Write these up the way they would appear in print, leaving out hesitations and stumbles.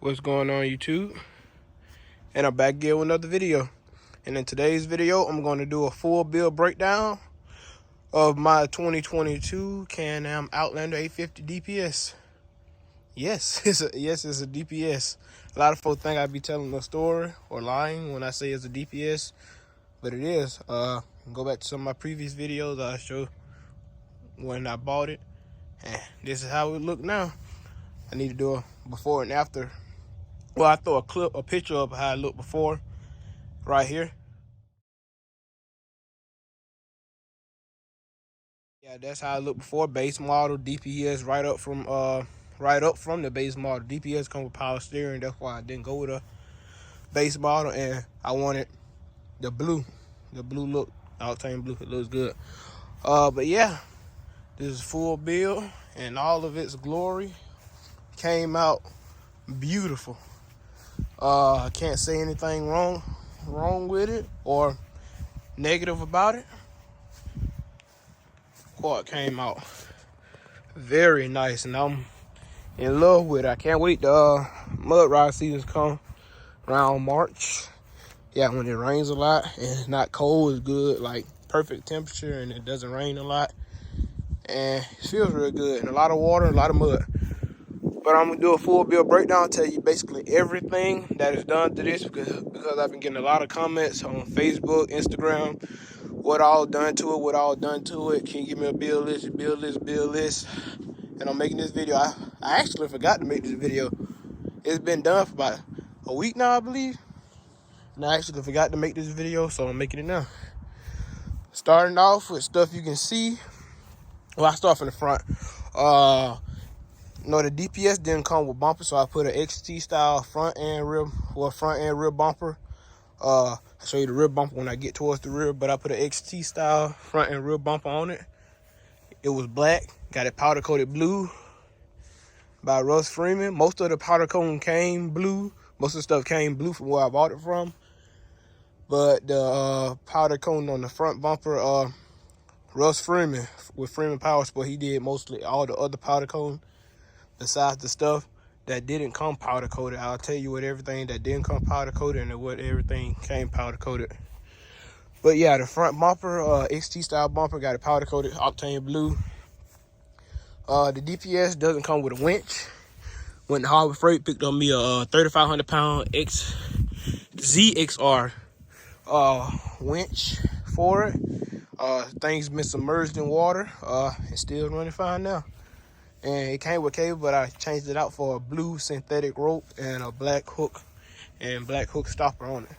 What's going on, YouTube? And I'm back again with another video. And in today's video, I'm going to do a full build breakdown of my 2022 Can-Am Outlander 850 DPS. Yes, it's a DPS. A lot of folks think I'd be telling a story or lying when I say it's a DPS, but it is. Go back to some of my previous videos. I'll show when I bought it, and this is how it look now. I need to do a before and after. Well, I throw a picture of how it looked before, right here. Yeah, that's how it looked before. Base model DPS right up from the base model. DPS come with power steering. That's why I didn't go with a base model, and I wanted the blue look, octane blue. It looks good. But yeah, this is full build, and all of its glory came out beautiful. I can't say anything wrong with it or negative about it. Quad came out very nice, and I'm in love with it. I can't wait the mud ride seasons come around March. Yeah, when it rains a lot and it's not cold, it's good, like perfect temperature, and it doesn't rain a lot, and it feels real good. And a lot of water, a lot of mud. But I'm gonna do a full build breakdown, tell you basically everything that is done to this, because I've been getting a lot of comments on Facebook, Instagram, what all done to it. Can you give me a build list? And I'm making this video. I actually forgot to make this video. It's been done for about a week now, I believe. And I actually forgot to make this video, so I'm making it now. Starting off with stuff you can see. Well, I start from the front. No, the DPS didn't come with bumper, so I put an XT style front and rear bumper. I'll show you the rear bumper when I get towards the rear, but I put an XT style front and rear bumper on it. It was black, got it powder coated blue by Russ Freeman. Most of the powder coating came blue. Most of the stuff came blue from where I bought it from. But the powder coating on the front bumper, Russ Freeman with Freeman Power Sport, he did mostly all the other powder coating besides the stuff that didn't come powder coated. I'll tell you what everything that didn't come powder coated and what everything came powder coated. But yeah, the front bumper, XT style bumper, got it powder coated octane blue. The DPS doesn't come with a winch. Went to Harbor Freight, picked up me a 3,500 pound ZXR winch for it. Thing's been submerged in water. It's still running fine now. And it came with cable, but I changed it out for a blue synthetic rope and a black hook stopper on it.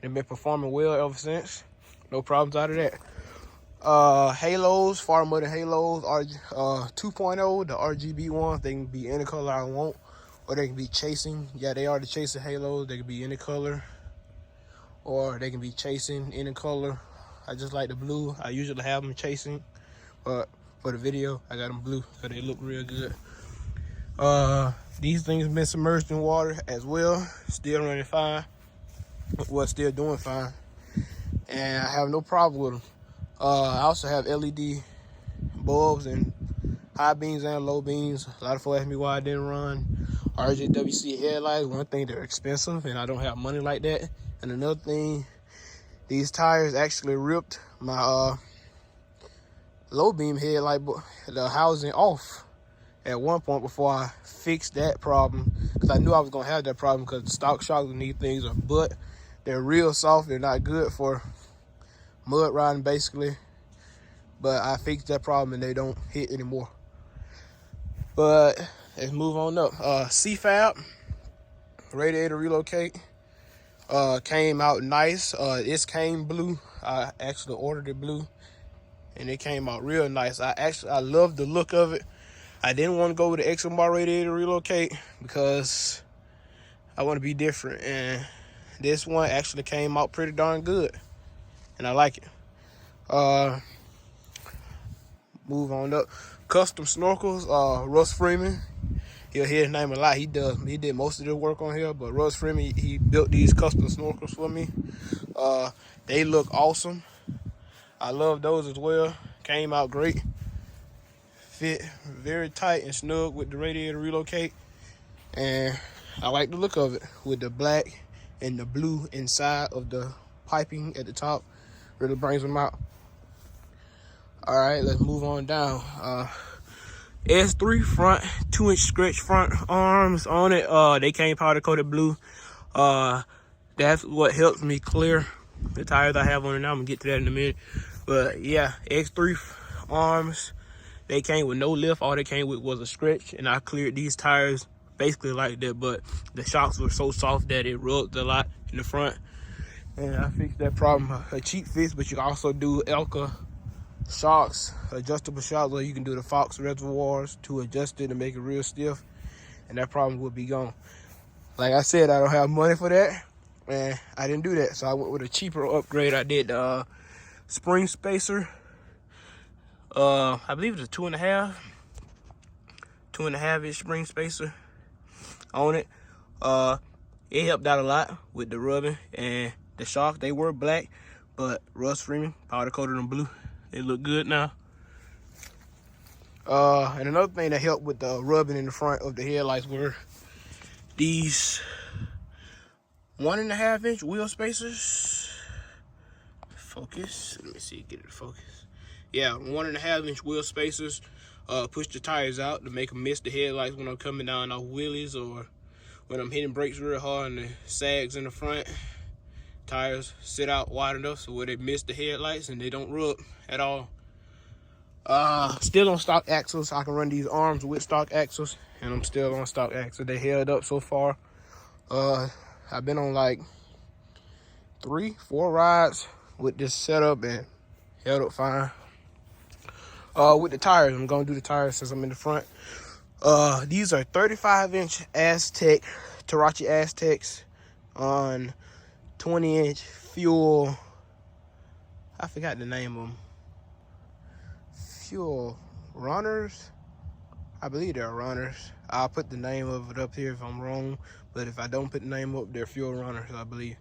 It's been performing well ever since. No problems out of that. Halos, far more than halos, are 2.0, the RGB ones. They can be any color I want, or they can be chasing. Yeah, they are the chasing halos. They can be any color, or they can be chasing any color. I just like the blue. I usually have them chasing, but for the video, I got them blue because they look real good. These things have been submerged in water as well. Still running fine. Well, still doing fine. And I have no problem with them. I also have LED bulbs and high beams and low beams. A lot of folks ask me why I didn't run RJWC headlights. One thing, they're expensive and I don't have money like that. And another thing, these tires actually ripped my low beam headlight, the housing off at one point before I fixed that problem, because I knew I was gonna have that problem, because the stock shocks and these things but they're real soft. They're not good for mud riding basically, but I fixed that problem and they don't hit anymore. But let's move on up. CFAB radiator relocate came out nice. It came blue. I actually ordered it blue, and it came out real nice. I love the look of it. I didn't want to go with the XMR radiator relocate because I want to be different, and this one actually came out pretty darn good, and I like it. Move on up. Custom snorkels. Russ Freeman. You'll hear his name a lot. He did most of the work on here, but Russ Freeman, he built these custom snorkels for me. They look awesome. I love those as well. Came out great. Fit very tight and snug with the radiator relocate. And I like the look of it with the black and the blue inside of the piping at the top. Really brings them out. All right, let's move on down. S3 front, 2-inch stretch front arms on it. They came powder coated blue. That's what helps me clear the tires I have on it now. I'm gonna get to that in a minute. But yeah, X3 arms, they came with no lift. All they came with was a stretch, and I cleared these tires basically like that, but the shocks were so soft that it rubbed a lot in the front, and I fixed that problem. A cheap fix, but you can also do Elka shocks, adjustable shocks, or you can do the Fox reservoirs to adjust it and make it real stiff, and that problem will be gone. Like I said, I don't have money for that, and I didn't do that, so I went with a cheaper upgrade. I did the spring spacer. I believe it's a 2.5-inch spring spacer on it. It helped out a lot with the rubbing, and the shocks, they were black, but rust free, powder coated them blue. They look good now. And another thing that helped with the rubbing in the front of the headlights were these 1.5-inch wheel spacers. Focus. Let me see, get it to focus. Yeah, 1.5-inch wheel spacers. Push the tires out to make them miss the headlights when I'm coming down off wheelies, or when I'm hitting brakes real hard and the sags in the front. Tires sit out wide enough so where they miss the headlights and they don't rub at all. Still on stock axles. I can run these arms with stock axles, and I'm still on stock axles. They held up so far. I've been on like 3-4 rides with this setup and held up fine. With the tires, I'm gonna do the tires since I'm in the front. These are 35-inch Aztec, Tarachi Aztecs on 20-inch fuel. I forgot the name of them. Fuel runners. I believe they're runners. I'll put the name of it up here if I'm wrong, but if I don't put the name up, they're fuel runners, I believe.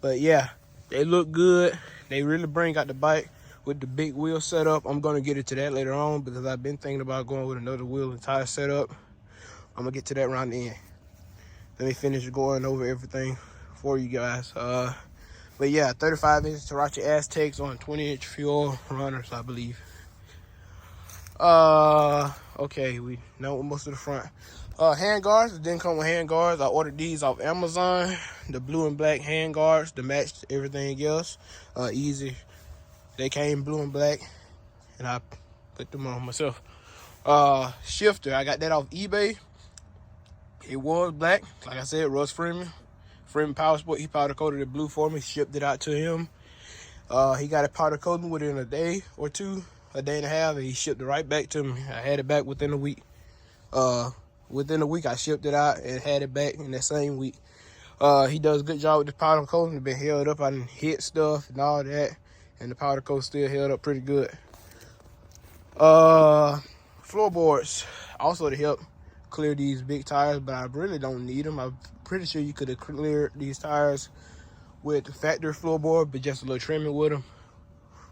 But yeah, they look good. They really bring out the bike with the big wheel setup. I'm gonna get into that later on because I've been thinking about going with another wheel and tire setup. I'm gonna get to that around the end. Let me finish going over everything for you guys. But yeah, 35-inch Tarachi Aztecs on 20-inch fuel runners, I believe. Okay, we know most of the front. Hand guards, it didn't come with hand guards. I ordered these off Amazon, the blue and black hand guards to match everything else. Easy. They came blue and black, and I put them on myself. Shifter, I got that off eBay. It was black, like I said, Russ Freeman Power Sport. He powder coated it blue for me, shipped it out to him. He got it powder coated within a day or two, a day and a half, and he shipped it right back to me. I had it back within a week. Within a week, I shipped it out and had it back in that same week. He does a good job with the powder coating. It's been held up. I didn't hit stuff and all that, and the powder coat still held up pretty good. Floorboards also to help clear these big tires, but I really don't need them. I'm pretty sure you could have cleared these tires with the factory floorboard, but just a little trimming with them.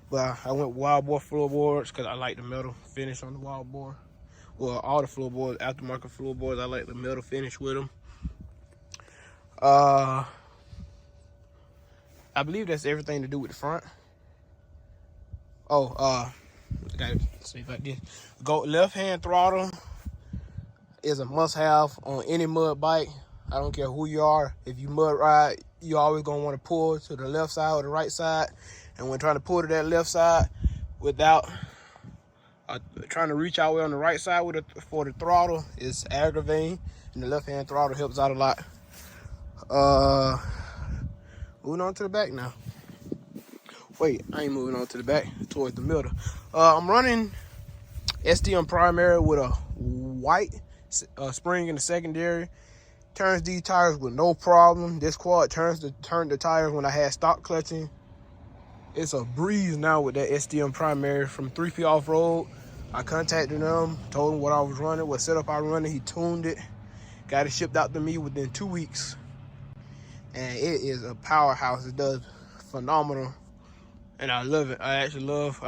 But I went wild boar floorboards because I like the metal finish on the wild boar. Well, all the floorboards, aftermarket floorboards, I like the metal finish with them. I believe that's everything to do with the front. Gotta say like this. Go left hand throttle is a must-have on any mud bike. I don't care who you are. If you mud ride, you always gonna want to pull to the left side or the right side. And when trying to pull to that left side without trying to reach out way on the right side for the throttle is aggravating, and the left hand throttle helps out a lot. Moving on to the back now. Wait, I ain't moving on to the back, towards the middle. I'm running STM primary with a white spring in the secondary. Turns these tires with no problem. This quad turned the tires when I had stock clutching. It's a breeze now with that STM primary from 3P Off-Road. I contacted him, told him what I was running, what setup I was running. He tuned it, got it shipped out to me within 2 weeks. And it is a powerhouse. It does phenomenal. And I love it. I'm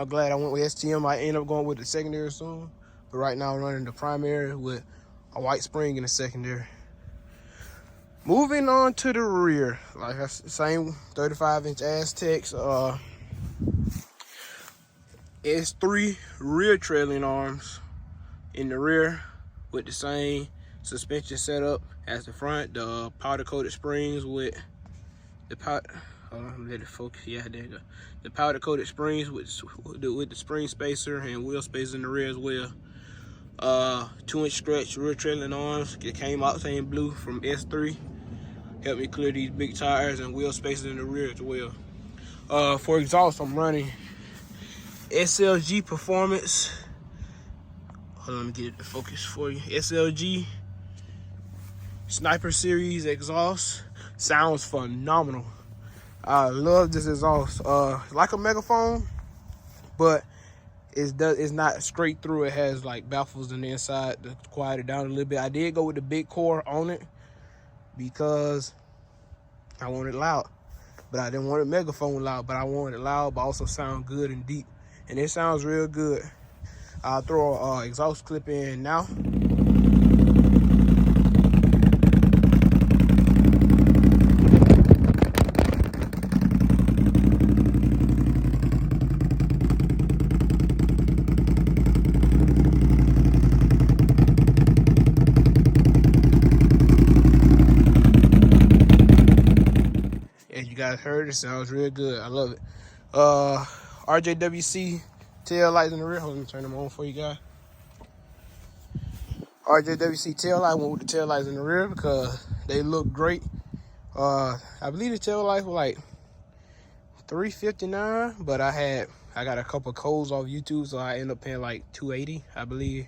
glad I went with STM. I end up going with the secondary soon. But right now I'm running the primary with a white spring in the secondary. Moving on to the rear, like I said, same 35-inch Aztecs. It's 3 rear trailing arms in the rear with the same suspension setup as the front. The powder coated springs with the powder. Let it focus. Yeah, there you go. The powder coated springs with the spring spacer and wheel spacer in the rear as well. 2-inch stretch rear trailing arms. It came out same blue from S3. Help me clear these big tires and wheel spacers in the rear as well. For exhaust, I'm running SLG Performance. Hold on, let me get it to focus for you. SLG Sniper Series exhaust. Sounds phenomenal. I love this exhaust. Like a megaphone, but it's not straight through. It has like baffles on the inside to quiet it down a little bit. I did go with the big core on it because I wanted it loud, but I didn't want it megaphone loud, but I wanted it loud, but also sound good and deep. And it sounds real good. I'll throw an exhaust clip in now. As you guys heard, it sounds real good. I love it. RJWC tail lights in the rear. Let me turn them on for you guys. RJWC tail light, went with the tail lights in the rear because they look great. I believe the tail lights were like $359, but I got a couple of codes off YouTube, so I ended up paying like $280, I believe,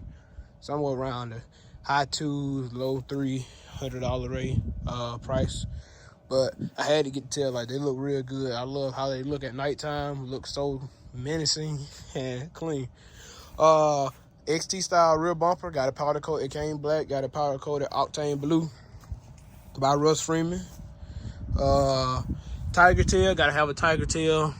somewhere around the high $2s, low $300 range price. But I had to get the tail light. They look real good. I love how they look at nighttime. Look so menacing and clean. XT style rear bumper. Got a powder coat. It came black. Got a powder coated octane blue by Russ Freeman. Tiger tail. Got to have a tiger tail.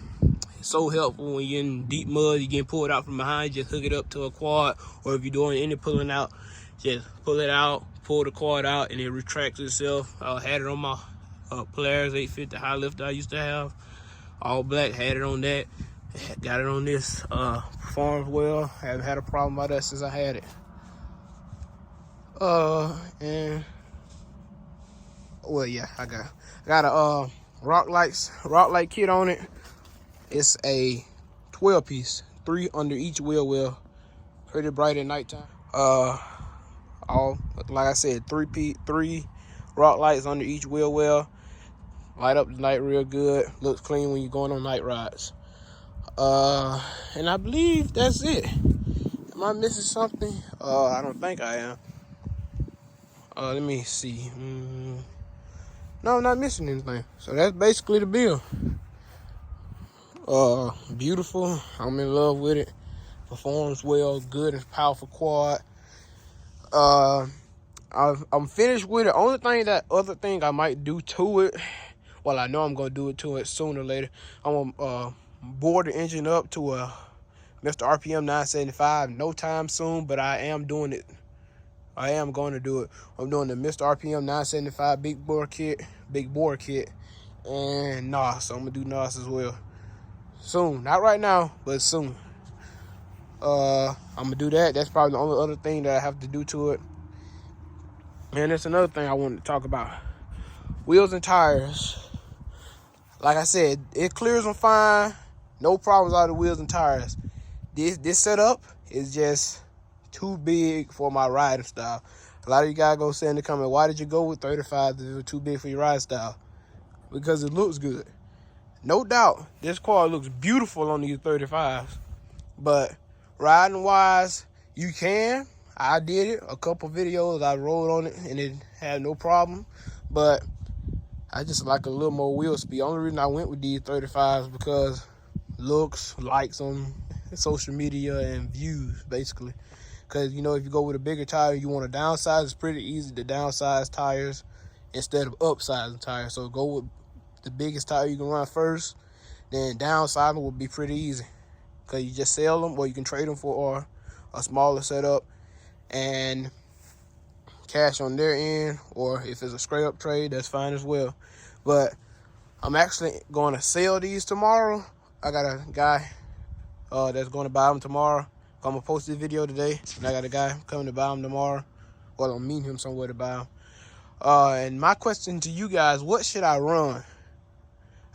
It's so helpful when you're in deep mud. You get pulled out from behind. Just hook it up to a quad. Or if you're doing any pulling out, just pull it out. Pull the quad out and it retracts itself. I had it on my Polaris 850 high lift I used to have, all black. Had it on that, got it on this. Performs well. Haven't had a problem about that since I had it. And well, yeah, I got a rock light kit on it. It's a 12-piece, 3 under each wheel well. Pretty bright at nighttime. All like I said, 3 rock lights under each wheel well. Light up the night real good. Looks clean when you're going on night rides. And I believe that's it. Am I missing something? I don't think I am. Let me see. No, I'm not missing anything. So that's basically the build. Beautiful. I'm in love with it. Performs well. Good and powerful quad. I'm finished with it. Other thing I might do to it, well, I know I'm gonna do it to it sooner or later. I'm gonna board the engine up to a Mr. RPM 975. No time soon, but I am doing it. I am going to do it. I'm doing the Mr. RPM 975 big bore kit, and NOS. So I'm gonna do NOS as well soon. Not right now, but soon. I'm gonna do that. That's probably the only other thing that I have to do to it. And that's another thing I wanted to talk about. Wheels and tires. Like I said, it clears them fine. No problems out of the wheels and tires. This setup is just too big for my riding style. A lot of you guys go say in the comment, why did you go with 35 if it was too big for your ride style? Because it looks good. No doubt, this car looks beautiful on these 35s. But riding wise, you can. I did it. A couple videos, I rode on it and it had no problem. But I just like a little more wheel speed. Only reason I went with these 35s because looks, likes on social media, and views, basically. Because, you know, if you go with a bigger tire, you want to downsize, it's pretty easy to downsize tires instead of upsizing tires. So go with the biggest tire you can run first, then downsizing will be pretty easy. Because you just sell them or you can trade them for a smaller setup. And cash on their end, or if it's a straight up trade, that's fine as well. But I'm actually going to sell these tomorrow. I got a guy that's going to buy them tomorrow. I'm going to post this video today, and I got a guy coming to buy them tomorrow. Well, I'm meeting him somewhere to buy them. And my question to you guys, what should I run?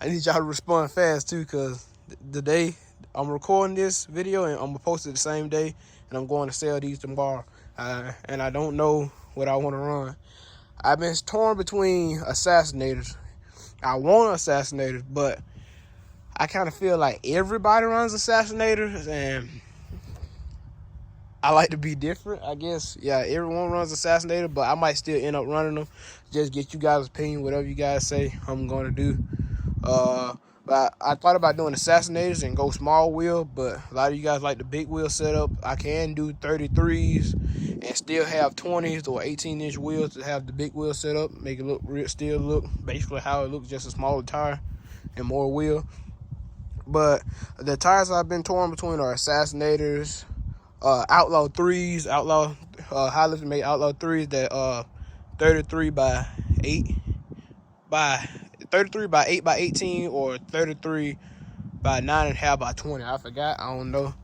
I need y'all to respond fast too, because the day I'm recording this video and I'm going to post it the same day, and I'm going to sell these tomorrow. And I don't know what I want to run. I've been torn between assassinators. I want assassinators, but I kind of feel like everybody runs assassinators, and I like to be different, I guess. Yeah, everyone runs assassinator, but I might still end up running them. Just get you guys' opinion, whatever you guys say I'm going to do. But I thought about doing assassinators and go small wheel, but a lot of you guys like the big wheel setup. I can do 33s and still have 20s or 18-inch wheels to have the big wheel setup, make it look real, still look basically how it looks, just a smaller tire and more wheel. But the tires I've been torn between are assassinators, outlaw 3s, highlights made outlaw 3s that 33 by 8 by 18 or 33 by 9.5 by 20. I forgot, I don't know.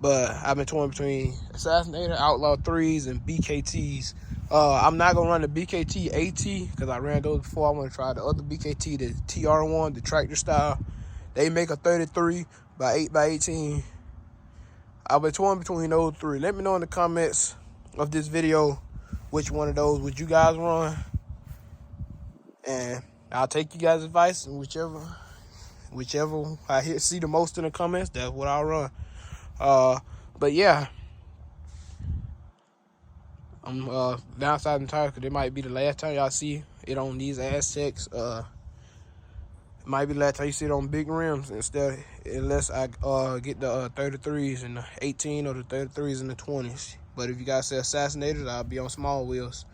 But I've been torn between assassinator, outlaw 3s, and BKTs. I'm not gonna run the BKT AT because I ran those before. I want to try the other BKT, the TR1, the tractor style. They make a 33 by 8 by 18. I've been torn between those three. Let me know in the comments of this video which one of those would you guys run, and I'll take you guys' advice, and whichever I see the most in the comments, that's what I'll run. But yeah, I'm downsizing the tires because it might be the last time y'all see it on these Aztecs. It might be the last time you see it on big rims, unless I get the 33s and the 18 or the 33s and the 20s. But if you guys say assassinators, I'll be on small wheels.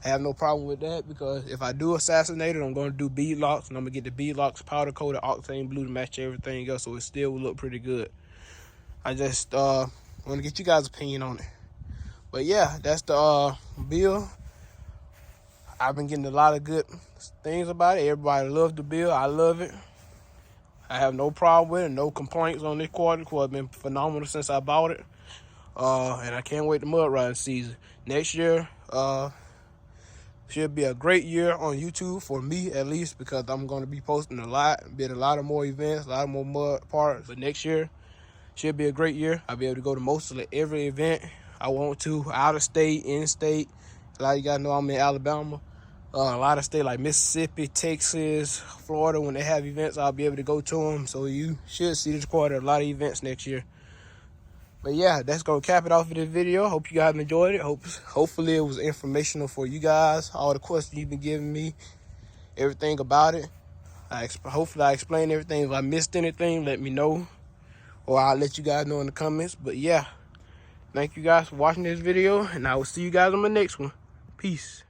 I have no problem with that, because if I do assassinator, I'm going to do bead locks, and I'm going to get the bead locks powder coated octane blue to match everything else, so it still will look pretty good. I just want to get you guys' opinion on it. But yeah, that's the build. I've been getting a lot of good things about it. Everybody loves the build. I love it. I have no problem with it. No complaints on this quarter. It's been phenomenal since I bought it. And I can't wait to mud riding season. Next year, should be a great year on YouTube for me, at least, because I'm going to be posting a lot of more events, a lot more mud parts. But next year should be a great year. I'll be able to go to mostly every event I want to, out of state, in state. A lot of you guys know I'm in Alabama. A lot of states like Mississippi, Texas, Florida, when they have events, I'll be able to go to them. So you should see this quarter a lot of events next year. But yeah, that's going to cap it off for this video. Hope you guys enjoyed it. Hopefully it was informational for you guys. All the questions you've been giving me, everything about it. Hopefully I explained everything. If I missed anything, let me know, or I'll let you guys know in the comments. But yeah, thank you guys for watching this video, and I will see you guys on the next one. Peace.